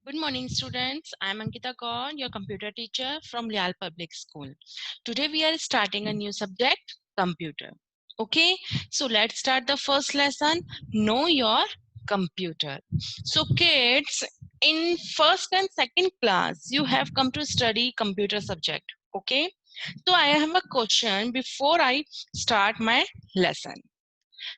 Good morning, students. I'm Ankita Kaur, your computer teacher from Lyall Public School. Today we are starting a new subject, computer. Okay, so let's start the first lesson, know your computer. So kids, in first and second class, you have come to study computer subject. Okay, so I have a question before I start my lesson.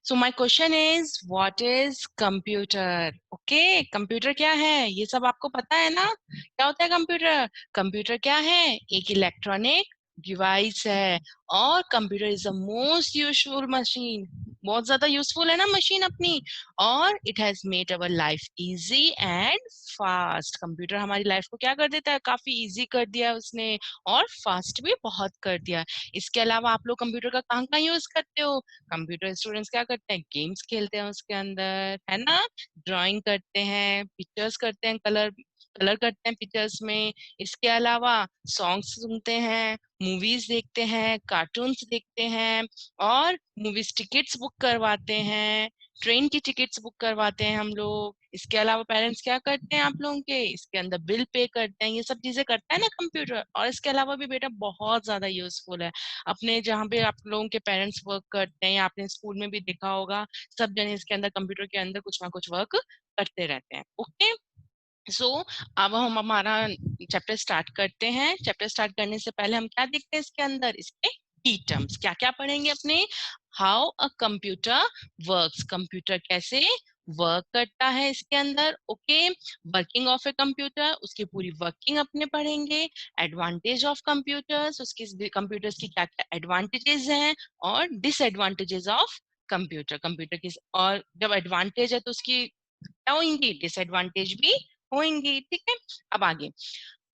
So my question is, what is computer? Okay, computer क्या है? ये सब आपको पता है ना? क्या होता है कंप्यूटर? कंप्यूटर क्या है? एक इलेक्ट्रॉनिक डिवाइस है और computer is the most useful machine. बहुत ज्यादा यूजफुल है ना मशीन अपनी. और it has made our life easy and fast. Computer हमारी लाइफ को क्या कर देता है? काफी इजी कर दिया है उसने और फास्ट भी बहुत कर दिया. इसके अलावा आप लोग कंप्यूटर का कहाँ कहाँ यूज करते हो? कंप्यूटर स्टूडेंट्स क्या करते हैं? गेम्स खेलते हैं उसके अंदर, है ना? ड्राइंग करते हैं, पिक्चर्स करते हैं, कलर कलर करते हैं पिक्चर्स में. इसके अलावा सॉन्ग्स सुनते हैं, मूवीज देखते हैं, कार्टून्स देखते हैं और मूवीज टिकट्स बुक करवाते हैं, ट्रेन की टिकट्स बुक करवाते हैं हम लोग. इसके अलावा पेरेंट्स क्या करते हैं आप लोगों के? इसके अंदर बिल पे करते हैं. ये सब चीजें करता है ना कंप्यूटर. और इसके अलावा भी बेटा बहुत ज्यादा यूजफुल है. अपने जहाँ पे आप लोगों के पेरेंट्स वर्क करते हैं या आपने स्कूल में भी देखा होगा, सब जने इसके अंदर कंप्यूटर के अंदर कुछ ना कुछ वर्क करते रहते हैं. ओके, सो अब हम हमारा चैप्टर स्टार्ट करते हैं. चैप्टर स्टार्ट करने से पहले हम क्या देखते हैं इसके अंदर? इसके की टर्म्स क्या क्या पढ़ेंगे अपने. How a computer works. Computer कैसे वर्क करता है इसके अंदर. Okay, working of a computer, उसकी पूरी वर्किंग अपने पढ़ेंगे. एडवांटेज ऑफ कंप्यूटर्स, उसकी कंप्यूटर्स की क्या क्या एडवांटेजेस हैं और डिसएडवांटेजेस ऑफ कंप्यूटर. कंप्यूटर की और जब एडवांटेज है तो उसकी क्या होंगी? डिसएडवांटेज भी होंगी. ठीक है, अब आगे.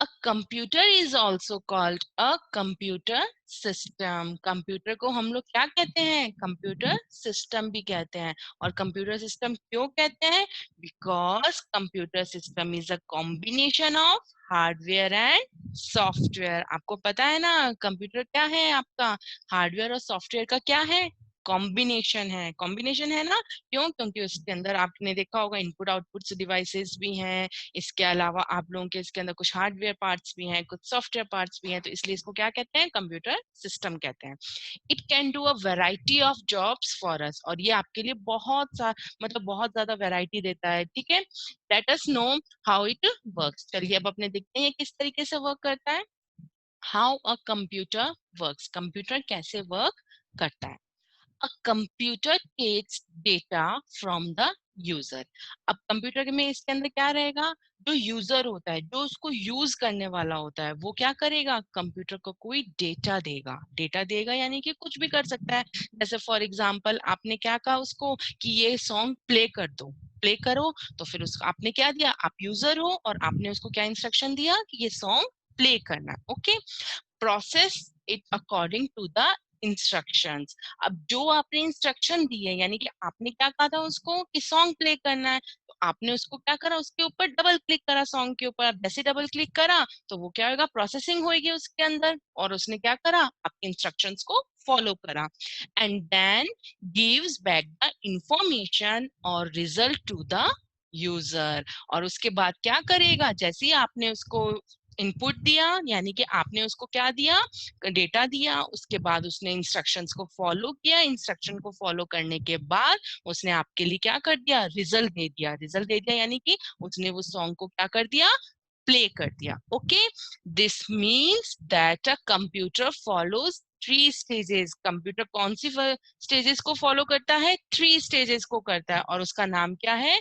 A computer is also called a computer system. Computer को हम लोग क्या कहते हैं? कंप्यूटर सिस्टम भी कहते हैं. और कंप्यूटर सिस्टम क्यों कहते हैं? Because computer system is a combination of hardware and software. आपको पता है ना कंप्यूटर क्या है आपका? हार्डवेयर और सॉफ्टवेयर का क्या है? कॉम्बिनेशन है. कॉम्बिनेशन है ना? क्यों? क्योंकि उसके अंदर आपने देखा होगा इनपुट आउटपुट डिवाइसेस भी हैं. इसके अलावा आप लोगों के इसके अंदर कुछ हार्डवेयर पार्ट्स भी हैं, कुछ सॉफ्टवेयर पार्ट्स भी हैं, तो इसलिए इसको क्या कहते हैं? कंप्यूटर सिस्टम कहते हैं. It can do a variety of jobs for us. और ये आपके लिए बहुत सा मतलब बहुत ज्यादा वैरायटी देता है. ठीक है, let us know how it works. चलिए अब अपने देखते हैं किस तरीके से वर्क करता है. How a computer works. Computer कैसे वर्क करता है. A computer takes data from the user. अब कंप्यूटर में इसके अंदर क्या रहेगा? जो यूजर होता है, जो उसको यूज करने वाला होता है, वो क्या करेगा? कंप्यूटर को कोई डेटा देगा. डेटा देगा यानी कि कुछ भी कर सकता है. जैसे फॉर एग्जांपल आपने क्या कहा उसको कि ये सॉन्ग प्ले कर दो, प्ले करो. तो फिर उसको आपने क्या दिया? आप यूजर हो और आपने उसको क्या इंस्ट्रक्शन दिया कि ये सॉन्ग प्ले करना. Okay, process it according to the instructions. अब जो आपने इंस्ट्रक्शन दी है यानी कि आपने क्या कहा था उसको कि सॉन्ग प्ले करना है, तो आपने उसको क्या करा? उसके ऊपर डबल क्लिक करा सॉन्ग के ऊपर. अब जैसे डबल क्लिक करा तो वो क्या होगा? प्रोसेसिंग होगी उसके अंदर और उसने क्या करा? आपके इंस्ट्रक्शंस को फॉलो करा and then gives back the information और रिजल्ट टू द यूजर. और उसके बाद क्या करेगा? जैसे ही आपने उसको इनपुट दिया यानी कि आपने उसको क्या दिया? डेटा दिया. उसके बाद उसने इंस्ट्रक्शंस को फॉलो किया. इंस्ट्रक्शन को फॉलो करने के बाद उसने आपके लिए क्या कर दिया? रिजल्ट दे दिया. रिजल्ट दे दिया यानी कि उसने वो सॉन्ग को क्या कर दिया? प्ले कर दिया. Okay, this means that a computer follows three stages. Computer कौन सी स्टेजेस को फॉलो करता है? थ्री स्टेजेस को करता है और उसका नाम क्या है?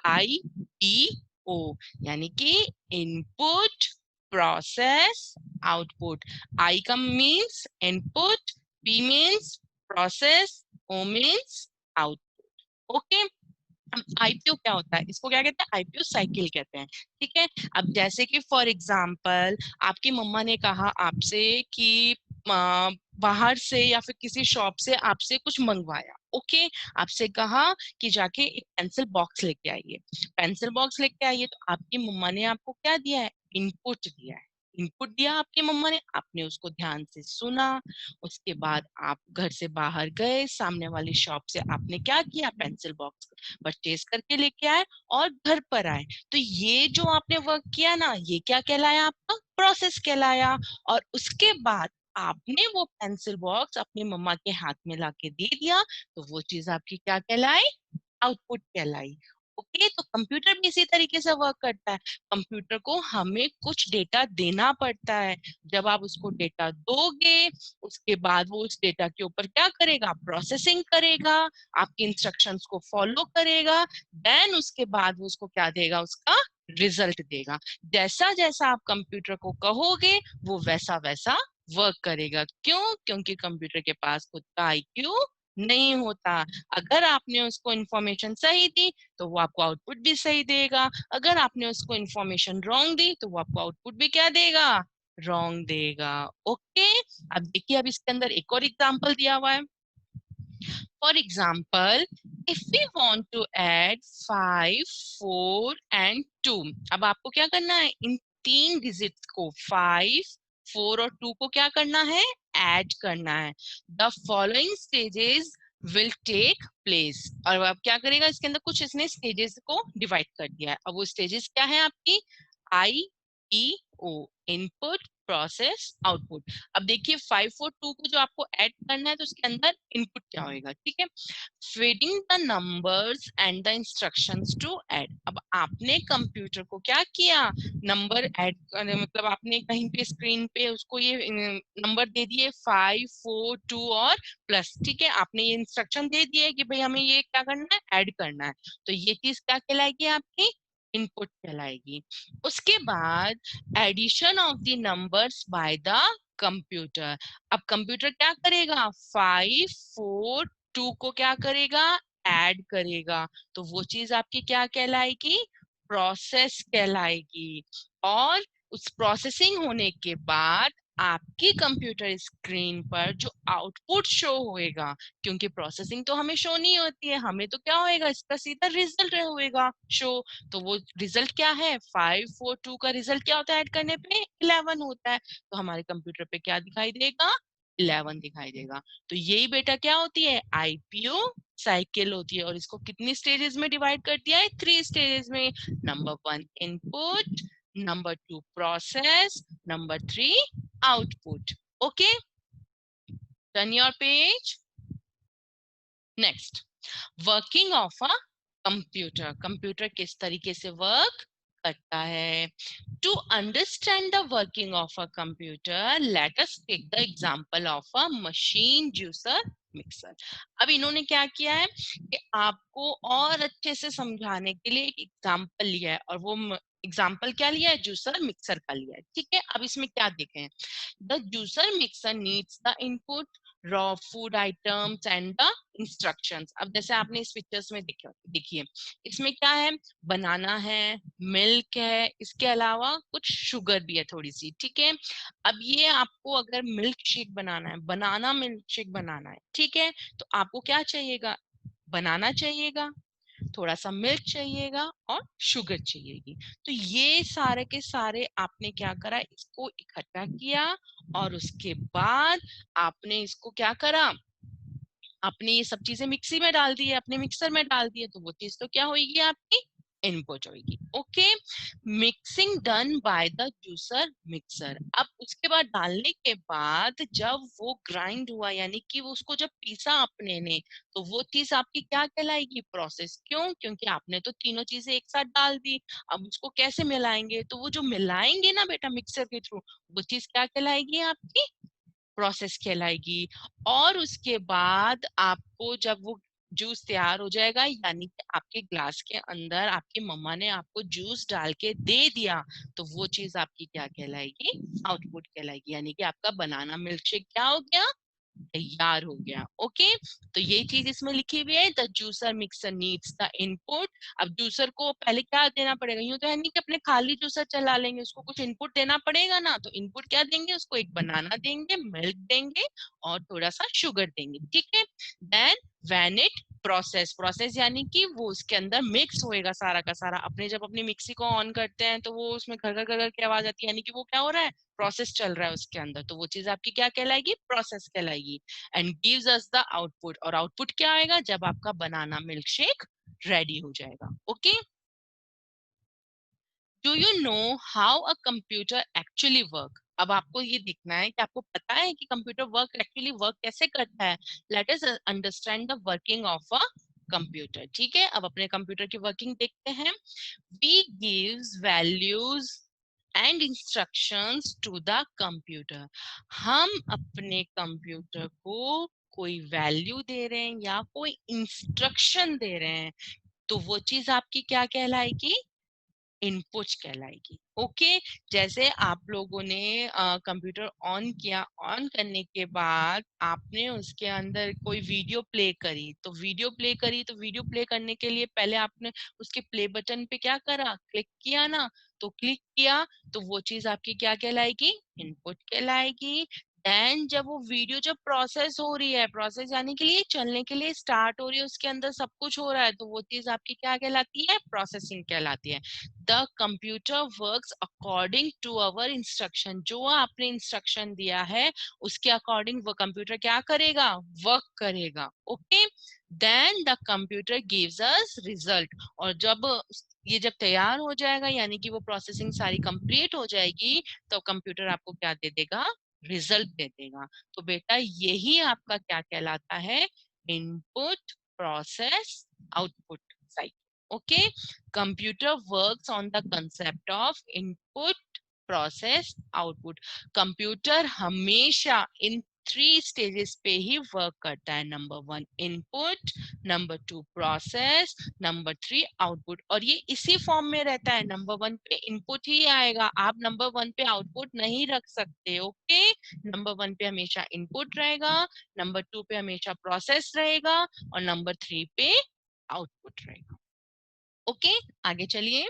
IPO. यानी कि इनपुट, प्रोसेस, आउटपुट. I का means input, P means process, O means output. Okay, IPO क्या होता है? इसको क्या कहते हैं? आईपीओ साइकिल कहते हैं. ठीक है, अब जैसे कि फॉर एग्जांपल आपकी मम्मा ने कहा आपसे कि बाहर से या फिर किसी शॉप से आपसे कुछ मंगवाया. ओके, आपसे कहा कि जाके एक पेंसिल बॉक्स लेके आइए. पेंसिल बॉक्स लेके आइए तो आपकी मम्मा ने आपको क्या दिया है? इनपुट दिया है. इनपुट दिया आपकी मम्मा ने, आपने उसको ध्यान से सुना, उसके बाद आप घर से बाहर गए, सामने वाली शॉप से आपने क्या किया, पेंसिल बॉक्स परचेज करके लेके आए और घर पर आए। तो ये जो आपने वर्क किया ना, ये क्या कहलाया, आपका प्रोसेस कहलाया। और उसके बाद आपने वो पेंसिल बॉक्स अपनी मम्मा के हाथ में लाके दे दिया, तो वो चीज आपकी क्या कहलाई, आउटपुट कहलाई। ओके, तो कंप्यूटर भी इसी तरीके से वर्क करता है। कंप्यूटर को हमें कुछ डेटा देना पड़ता है, जब आप उसको डेटा दोगे, उसके बाद वो उस डेटा के ऊपर क्या करेगा, प्रोसेसिंग करेगा, आपके इंस्ट्रक्शंस को फॉलो करेगा, देन उसके बाद वो उसको क्या देगा, उसका रिजल्ट देगा। जैसा जैसा आप कंप्यूटर को कहोगे वो वैसा वैसा वर्क करेगा। क्यों? क्योंकि कंप्यूटर के पास खुद का आईक्यू नहीं होता। अगर आपने उसको इंफॉर्मेशन सही दी तो वो आपको आउटपुट भी सही देगा, अगर आपने उसको इंफॉर्मेशन रॉन्ग दी तो वो आपको आउटपुट भी क्या देगा, रॉन्ग देगा। ओके, अब देखिए, अब इसके अंदर एक और एग्जांपल दिया हुआ है। For example, if we want to add 5, 4 and 2, अब आपको क्या करना है, इन तीन डिजिट्स को 5, 4 और 2 को क्या करना है, ऐड करना है। The following stages will take place. और अब क्या करेगा, इसके अंदर कुछ इसने स्टेजेस को डिवाइड कर दिया है। अब वो स्टेजेस क्या है आपकी, आई ई ओ, इनपुट, प्रोसेस, आउटपुट। अब देखिए 5, 4, 2 को जो आपको ऐड करना है तो उसके अंदर इनपुट क्या होएगा, ठीक है, feeding the numbers and the instructions to add. अब आपने कंप्यूटर को क्या किया, नंबर ऐड, मतलब आपने कहीं पे स्क्रीन पे उसको ये नंबर दे दिए 5, 4, 2 और प्लस, ठीक है, आपने ये इंस्ट्रक्शन दे दिए कि भाई हमें ये क्या करना है, ऐड करना है। तो ये चीज क्या कहलाएगी, आपकी इनपुट कहलाएगी। उसके बाद addition of the numbers by the computer. अब कंप्यूटर क्या करेगा, 5, 4, 2 को क्या करेगा, ऐड करेगा। तो वो चीज आपकी क्या कहलाएगी, प्रोसेस कहलाएगी। और उस प्रोसेसिंग होने के बाद आपकी कंप्यूटर स्क्रीन पर जो आउटपुट शो होएगा, क्योंकि प्रोसेसिंग तो हमें शो नहीं होती है, हमें तो क्या होएगा, इसका सीधा रिजल्ट होएगा शो। तो वो रिजल्ट क्या है, 5, 4, 2 का रिजल्ट क्या होता है, ऐड करने पे 11 होता है। तो हमारे कंप्यूटर पे क्या दिखाई देगा, 11 दिखाई देगा। तो यही बेटा क्या होती है, आईपीओ साइकिल होती है। और इसको कितनी स्टेजेस में डिवाइड कर दिया है, 3 स्टेजेस में। Number 1 input, number 2 process, number 3 output. Okay, turn your page. Next, working of a computer. Computer किस तरीके से वर्क करता है। To understand the working of a computer, let us take the example of a machine juicer mixer. अब इन्होंने क्या किया है कि आपको और अच्छे से समझाने के लिए एक एग्जांपल लिया है, और वो एग्जाम्पल क्या लिया है, जूसर मिक्सर का लिया है, ठीक है। अब इसमें क्या देखें, the juicer mixer needs the input, raw food items and the instructions. अब जैसे आपने इस पिक्चर्स में देखिए, इसमें क्या है, बनाना है, मिल्क है, इसके अलावा कुछ शुगर भी है थोड़ी सी, ठीक है। अब ये आपको अगर मिल्क शेक बनाना है, बनाना मिल्क शेक बनाना है, ठीक है, तो आपको क्या चाहिएगा, बनाना चाहिएगा, थोड़ा सा मिल्क चाहिएगा और शुगर चाहिएगी। तो ये सारे के सारे आपने क्या करा, इसको इकट्ठा किया और उसके बाद आपने इसको क्या करा, आपने ये सब चीजें मिक्सी में डाल दी है, अपने मिक्सर में डाल दिए, तो वो चीज तो क्या होगी, आपकी इनपुट होगी। Okay, mixing done by the juicer mixer. अब उसके बाद डालने के बाद जब वो ग्राइंड हुआ, यानी कि वो उसको जब पीसा आपने ने, तो वो चीज आपकी क्या कहलाएगी, प्रोसेस। क्यों? क्योंकि आपने तो तीनों चीजें एक साथ डाल दी। अब उसको कैसे मिलाएंगे, तो वो जो मिलाएंगे ना बेटा मिक्सर के थ्रू, वो चीज क्या कहलाएगी, आपकी प्रोसेस कहलाएगी। और उसके बाद आपको जब वो जूस तैयार हो जाएगा, यानी कि आपके ग्लास के अंदर आपकी मम्मा ने आपको जूस डाल के दे दिया, तो वो चीज आपकी क्या कहलाएगी, आउटपुट कहलाएगी। यानी कि आपका बनाना मिल्क शेक क्या हो गया, तैयार हो गया। ओके, तो ये चीज इसमें लिखी हुई है, the juicer mixer needs the input. अब जूसर को पहले क्या देना पड़ेगा, यूं तो है नहीं कि अपने खाली जूसर चला लेंगे, उसको कुछ इनपुट देना पड़ेगा ना। तो इनपुट क्या देंगे, उसको एक बनाना देंगे, मिल्क देंगे और थोड़ा सा शुगर देंगे, ठीक है। Then when it process, process यानी कि वो उसके अंदर मिक्स होएगा सारा का सारा। अपने जब अपनी मिक्सी को ऑन करते हैं तो वो उसमें घर घर घर की आवाज आती है, यानी कि वो क्या हो रहा है, प्रोसेस चल रहा है उसके अंदर। तो वो चीज आपकी क्या कहलाएगी, प्रोसेस कहलाएगी। And gives us the output, और आउटपुट क्या आएगा, जब आपका बनाना मिल्क शेक रेडी हो जाएगा। Okay, do you know how a computer actually work? अब आपको ये दिखना है कि आपको पता है कि कंप्यूटर वर्क कैसे करता है। Let us understand the working of a computer. ठीक है, अब अपने कंप्यूटर की वर्किंग देखते हैं। We gives values and instructions to the computer. हम अपने कंप्यूटर को कोई वैल्यू दे रहे हैं या कोई इंस्ट्रक्शन दे रहे हैं, तो वो चीज आपकी क्या कहलाएगी, इनपुट कहलाएगी। ओके, जैसे आप लोगों ने कंप्यूटर ऑन किया, ऑन करने के बाद आपने उसके अंदर कोई वीडियो प्ले करी, तो वीडियो प्ले करने के लिए पहले आपने उसके प्ले बटन पे क्या करा, क्लिक किया ना। तो क्लिक किया तो वो चीज आपकी क्या कहलाएगी, इनपुट कहलाएगी। देन जब वो वीडियो जब प्रोसेस हो रही है, प्रोसेस यानी के लिए चलने के लिए स्टार्ट हो रही है, उसके अंदर सब कुछ हो रहा है, तो वो चीज आपकी क्या कहलाती है, प्रोसेसिंग कहलाती है। The computer works according to our instruction. जो आपने इंस्ट्रक्शन दिया है उसके अकॉर्डिंग वो कंप्यूटर क्या करेगा, वर्क करेगा। Okay, then the computer gives us result. और जब ये जब तैयार हो जाएगा, यानी कि वो प्रोसेसिंग सारी कंप्लीट हो जाएगी, तो कंप्यूटर आपको क्या दे देगा, रिजल्ट दे देगा। तो बेटा यही आपका क्या कहलाता है, input process output cycle. Okay, computer works on the concept of input process output। Computer हमेशा इन 3 स्टेजेस पे ही वर्क करता है। Number 1 input, number 2 process, number 3 output. और ये इसी फॉर्म में रहता है, नंबर 1 पे इनपुट ही आएगा, आप नंबर 1 पे आउटपुट नहीं रख सकते। ओके, नंबर 1 पे हमेशा इनपुट रहेगा, नंबर 2 पे हमेशा प्रोसेस रहेगा, और नंबर 3 पे आउटपुट रहेगा। ओके, आगे चलिए।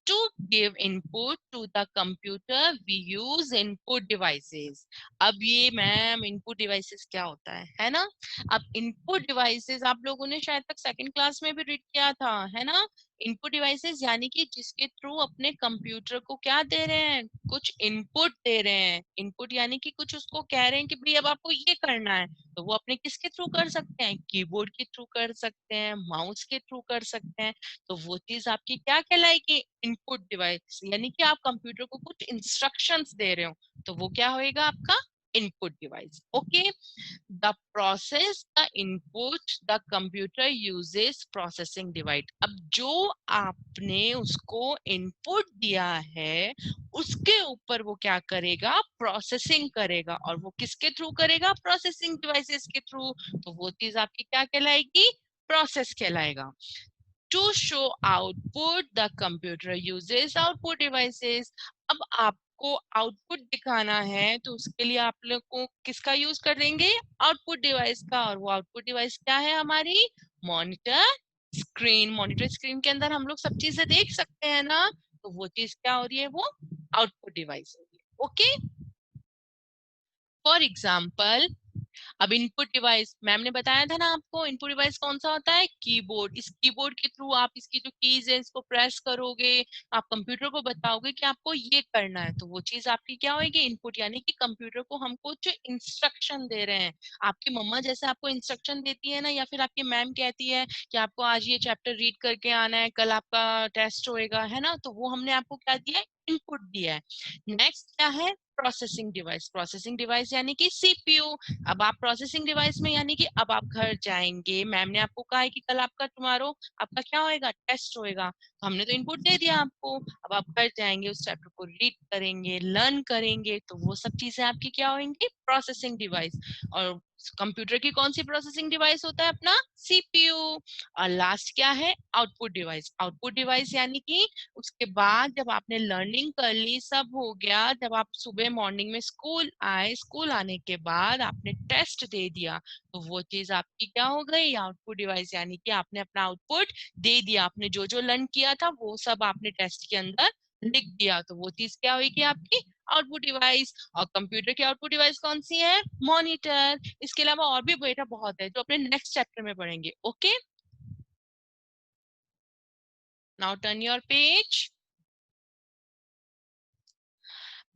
To give input to the computer we use input devices. अब ये मैम इनपुट डिवाइसेस क्या होता है ना। अब इनपुट डिवाइसेस आप लोगों ने शायद तक सेकंड क्लास में भी रीड किया था, है ना। इनपुट डिवाइसेस यानी कि जिसके थ्रू अपने कंप्यूटर को क्या दे रहे हैं, कुछ इनपुट दे रहे हैं। इनपुट यानी कि कुछ उसको कह रहे हैं कि भाई अब आपको ये करना है, तो वो अपने किसके थ्रू कर सकते हैं, कीबोर्ड के थ्रू कर सकते हैं, माउस के थ्रू कर सकते हैं। तो वो चीज आपकी क्या कहलाएगी, इनपुट डिवाइस। यानी कि आप कंप्यूटर को कुछ इंस्ट्रक्शंस दे रहे हो, तो वो क्या होएगा आपका input device. Okay, the process the input the computer uses processing device. अब जो आपने उसको इनपुट दिया है उसके ऊपर वो क्या करेगा, प्रोसेसिंग करेगा। और वो किसके थ्रू करेगा, प्रोसेसिंग डिवाइसेस के थ्रू। तो वो चीज आपकी क्या कहलाएगी, प्रोसेस कहलाएगा। To show output the computer uses output devices। अब आपको आउटपुट दिखाना है तो उसके लिए आप लोग को किसका यूज करेंगे, आउटपुट डिवाइस का। और वो आउटपुट डिवाइस क्या है हमारी, मॉनिटर स्क्रीन। मॉनिटर स्क्रीन के अंदर हम लोग सब चीजें देख सकते हैं ना, तो वो चीज क्या हो रही है, वो आउटपुट डिवाइस हो रही है। ओके, फॉर एग्जाम्पल अब इनपुट डिवाइस मैम ने बताया था ना आपको, इनपुट डिवाइस कौन सा होता है, कीबोर्ड। इस कीबोर्ड के थ्रू आप इसकी जो कीज है इसको प्रेस करोगे, आप कंप्यूटर को बताओगे कि आपको ये करना है, तो वो चीज आपकी क्या होगी, इनपुट। यानी कि कंप्यूटर को हम कुछ इंस्ट्रक्शन दे रहे हैं। आपकी मम्मा जैसे आपको इंस्ट्रक्शन देती है ना, या फिर आपकी मैम कहती है कि आपको आज ये चैप्टर रीड करके आना है, कल आपका टेस्ट होएगा, है ना। तो वो हमने आपको क्या दिया है, इनपुट दिया है। नेक्स्ट क्या है, प्रोसेसिंग डिवाइस। प्रोसेसिंग डिवाइस यानी कि सीपीयू। अब आप प्रोसेसिंग डिवाइस में यानी कि अब आप घर जाएंगे, मैम ने आपको कहा है कि कल आपका टुमारो आपका क्या होएगा, टेस्ट होएगा, तो हमने तो इनपुट दे दिया आपको। अब आप घर जाएंगे, उस चैप्टर को रीड करेंगे, लर्न करेंगे, तो वो सब चीजें आपकी क्या होंगी, प्रोसेसिंग डिवाइस। और कंप्यूटर की कौन सी प्रोसेसिंग डिवाइस होता है, अपना सीपीयू। और लास्ट क्या है, आउटपुट डिवाइस। आउटपुट डिवाइस यानी कि उसके बाद जब आपने लर्निंग कर ली, सब हो गया, जब आप सुबह मॉर्निंग में स्कूल आए, स्कूल आने के बाद आपने टेस्ट दे दिया, तो वो चीज आपकी क्या हो गई, आउटपुट डिवाइस। यानी कि आपने अपना आउटपुट दे दिया, आपने जो जो लर्न किया था वो सब आपने टेस्ट के अंदर लिख दिया, तो वो चीज क्या होगी आपकी आउटपुट डिवाइस, और कंप्यूटर की आउटपुट डिवाइस कौन सी है? मॉनिटर। इसके अलावा और भी बेटा बहुत है जो अपने नेक्स्ट चैप्टर में पढ़ेंगे। Okay, now turn your page.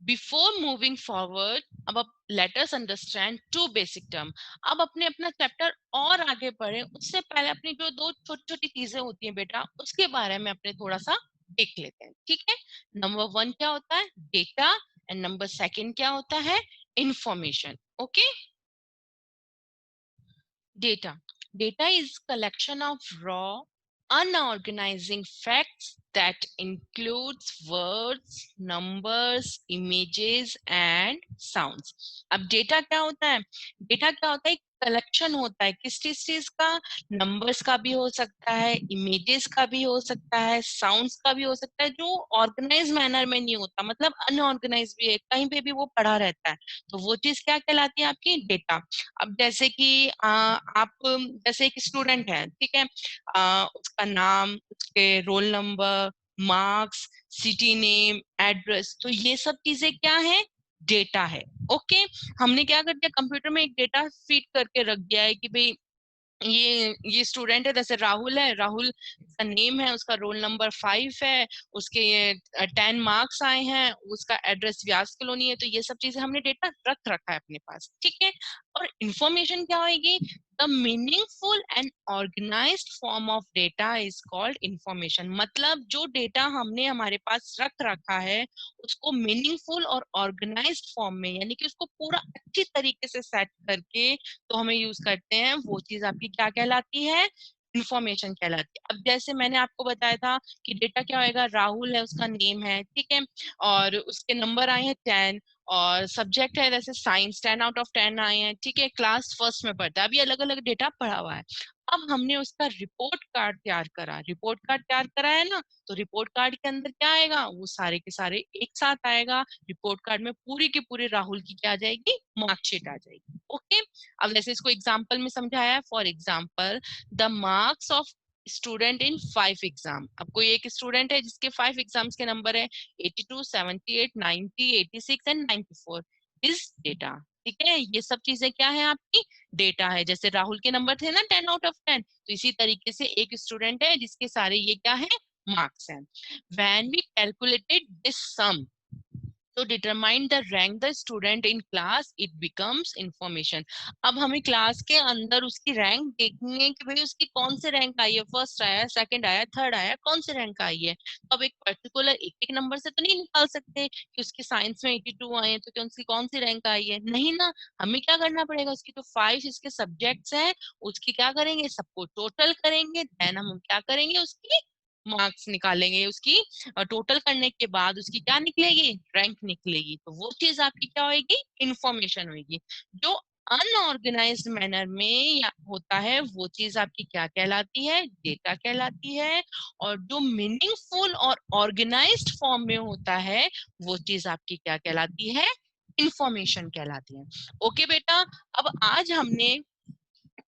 Before moving forward, अब let us understand to basic term. अब अपने अपना चैप्टर और आगे बढ़े उससे पहले अपनी जो दो छोटी छोटी चीजें होती हैं बेटा, उसके बारे में अपने थोड़ा सा देख लेते हैं। ठीक है, नंबर वन क्या होता है? डेटा। एंड नंबर सेकंड क्या होता है? Information. Okay, data. Data is collection of raw, unorganizing facts that includes words, numbers, images and sounds. अब डेटा क्या होता है? डेटा क्या होता है? कलेक्शन होता है किस चीज का? नंबर्स का भी हो सकता है, इमेजेस का भी हो सकता है, साउंड्स का भी हो सकता है, जो ऑर्गेनाइज मैनर में नहीं होता, मतलब अनऑर्गेनाइज भी है, कहीं पे भी वो पड़ा रहता है। तो वो चीज क्या कहलाती है? आपकी डेटा। अब जैसे कि आप जैसे एक स्टूडेंट है, ठीक है, उसका नाम, उसके roll number, marks, city name, address, तो ये सब चीजें क्या है? डेटा है। ओके, हमने क्या कर दिया? कंप्यूटर में एक डेटा फीड करके रख दिया है कि भाई ये स्टूडेंट है, जैसे राहुल है, राहुल का नेम है, उसका रोल नंबर 5 है, उसके ये 10 मार्क्स आए हैं, उसका एड्रेस व्यास कॉलोनी है। तो ये सब चीजें हमने डेटा रख रखा है अपने पास। ठीक है, और इंफॉर्मेशन क्या होगी? The meaningful and organised form of data is called information. मतलब जो डेटा हमने हमारे पास रख रखा है उसको मीनिंगफुल और ऑर्गेनाइज्ड फॉर्म में, यानी कि उसको पूरा अच्छी तरीके से सेट करके तो हमें यूज करते हैं, वो चीज आपकी क्या कहलाती है? इंफॉर्मेशन कहलाती है। अब जैसे मैंने आपको बताया था कि डेटा क्या होएगा? राहुल है, उसका नेम है, ठीक है, और उसके नंबर आए हैं 10, और सब्जेक्ट है जैसे साइंस, 10 आउट ऑफ 10 आए हैं, ठीक है, क्लास फर्स्ट में पढ़ता है। अभी अलग अलग डेटा पढ़ा हुआ है। अब हमने उसका रिपोर्ट कार्ड तैयार करा, रिपोर्ट कार्ड तैयार करा है ना, तो रिपोर्ट कार्ड के अंदर क्या आएगा? वो सारे के सारे एक साथ आएगा। रिपोर्ट कार्ड में पूरी की पूरी राहुल की क्या आ जाएगी? मार्कशीट आ जाएगी। ओके, अब जैसे इसको एग्जाम्पल में समझाया है, for example the marks of student in 5 exam. अब कोई एक स्टूडेंट है जिसके 5 एग्जाम्स के नंबर है 82, 78, 90, 86 एंड 94 इज डेटा। ठीक है, ये सब चीजें क्या है? आपकी डेटा है। जैसे राहुल के नंबर थे ना 10 आउट ऑफ 10, तो इसी तरीके से एक स्टूडेंट है जिसके सारे ये क्या है? मार्क्स हैं। व्हेन वी कैलकुलेटेड दिस सम तो determine the rank the student in class, it becomes information. अब हमें क्लास के अंदर उसकी रैंक देखनी है कि भाई उसकी कौन से रैंक आई है, फर्स्ट आया, सेकंड आया, थर्ड आया, कौन से रैंक आई है। तो अब एक पर्टिकुलर एक एक नंबर से तो नहीं निकाल सकते कि उसके साइंस में 82 आए हैं तो क्या उसकी कौन सी रैंक आई है, नहीं ना। हमें क्या करना पड़ेगा? उसकी जो 5 इसके सब्जेक्ट्स हैं उसकी क्या करेंगे? सबको टोटल करेंगे, देन हम क्या करेंगे? उसकी मार्क्स निकालेंगे, उसकी टोटल करने के बाद उसकी क्या निकलेगी? रैंक निकलेगी। तो वो चीज आपकी क्या होगी? इंफॉर्मेशन होगी। जो अनऑर्गेनाइज्ड मैनर में या होता है वो चीज आपकी क्या कहलाती है? डेटा कहलाती है। और जो मीनिंगफुल और ऑर्गेनाइज्ड फॉर्म में होता है वो चीज आपकी क्या कहलाती है? इंफॉर्मेशन कहलाती है। ओके बेटा, अब आज हमने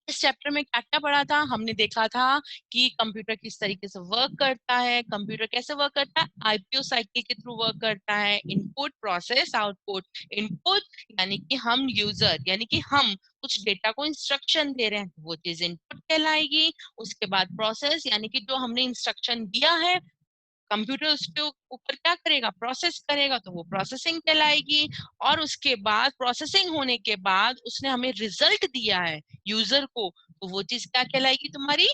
इस चैप्टर में क्या क्या पढ़ा था? हमने देखा था कि कंप्यूटर किस तरीके से वर्क करता है, कंप्यूटर कैसे वर्क करता है, आईपीओ साइकिल के थ्रू वर्क करता है, इनपुट, प्रोसेस, आउटपुट। इनपुट यानी कि हम यूजर, यानी कि हम कुछ डेटा को इंस्ट्रक्शन दे रहे हैं, वो चीज इनपुट कहलाएगी। उसके बाद प्रोसेस, यानी कि जो हमने इंस्ट्रक्शन दिया है कंप्यूटर उसके ऊपर क्या करेगा? प्रोसेस करेगा, तो वो प्रोसेसिंग कहलाएगी। और उसके बाद प्रोसेसिंग होने के बाद उसने हमें रिजल्ट दिया है यूजर को, तो वो चीज क्या कहलाएगी? तुम्हारी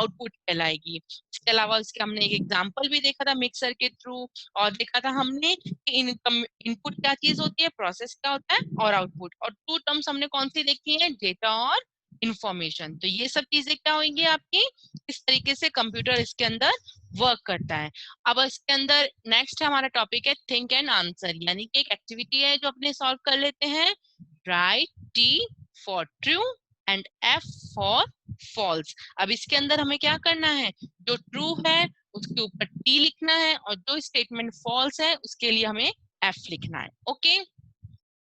आउटपुट कहलाएगी। इसके अलावा उसके हमने एक एग्जांपल भी देखा था मिक्सर के थ्रू, और देखा था हमने कि इनपुट क्या चीज होती है, प्रोसेस क्या होता है, और आउटपुट। और टू टर्म्स हमने कौन सी देखी है? डेटा और इंफॉर्मेशन। तो ये सब चीजें क्या होंगी आपकी? इस तरीके से कंप्यूटर इसके अंदर वर्क करता है। अब इसके अंदर नेक्स्ट हमारा टॉपिक है थिंक एंड आंसर, यानी कि एक एक्टिविटी है जो अपने सॉल्व कर लेते हैं। Write T for true and F for false. अब इसके अंदर हमें क्या करना है? जो ट्रू है उसके ऊपर टी लिखना है, और जो स्टेटमेंट फॉल्स है उसके लिए हमें एफ लिखना है। Okay,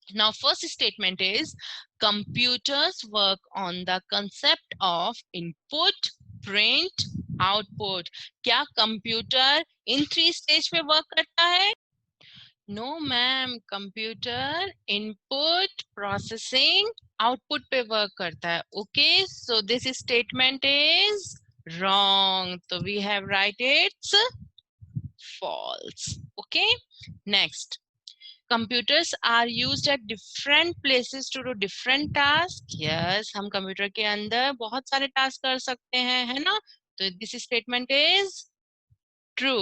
now first statement is computers work on the concept of input, print, output. क्या कंप्यूटर इन 3 स्टेज पे वर्क करता है? No ma'am, computer input processing output पे वर्क करता है. Okay, so this statement is wrong, तो we have write it's false. Okay, next. Computers are used at different places to do different tasks. Yes, हम computer के अंदर बहुत सारे task कर सकते हैं, है ना? तो this statement is true.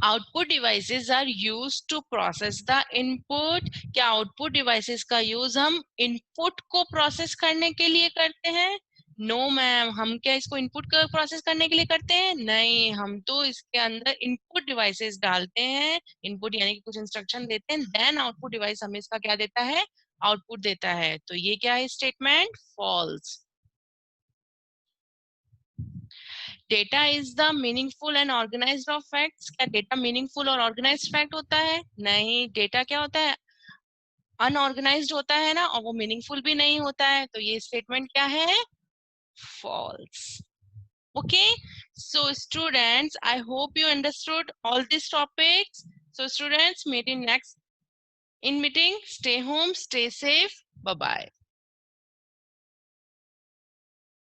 Output devices are used to process the input. क्या आउटपुट डिवाइसेस का यूज हम इनपुट को प्रोसेस करने के लिए करते हैं? नो मैम, हम क्या इसको इनपुट का प्रोसेस करने के लिए करते हैं? नहीं, हम तो इसके अंदर इनपुट डिवाइसेस डालते हैं, इनपुट यानी कि कुछ इंस्ट्रक्शन देते हैं, देन आउटपुट डिवाइस हमें इसका क्या देता है? आउटपुट देता है. तो ये क्या है statement? False. Data is the meaningful and organised of facts. क्या डेटा मीनिंगफुल और ऑर्गेनाइज्ड फैक्ट होता है? नहीं, डेटा क्या होता है? अनऑर्गेनाइज्ड होता है ना, और वो मीनिंगफुल भी नहीं होता है. तो ये स्टेटमेंट क्या है? False. Okay, so students, I hope you understood all these topics. So students, meet in next in meeting. Stay home, stay safe. Bye bye.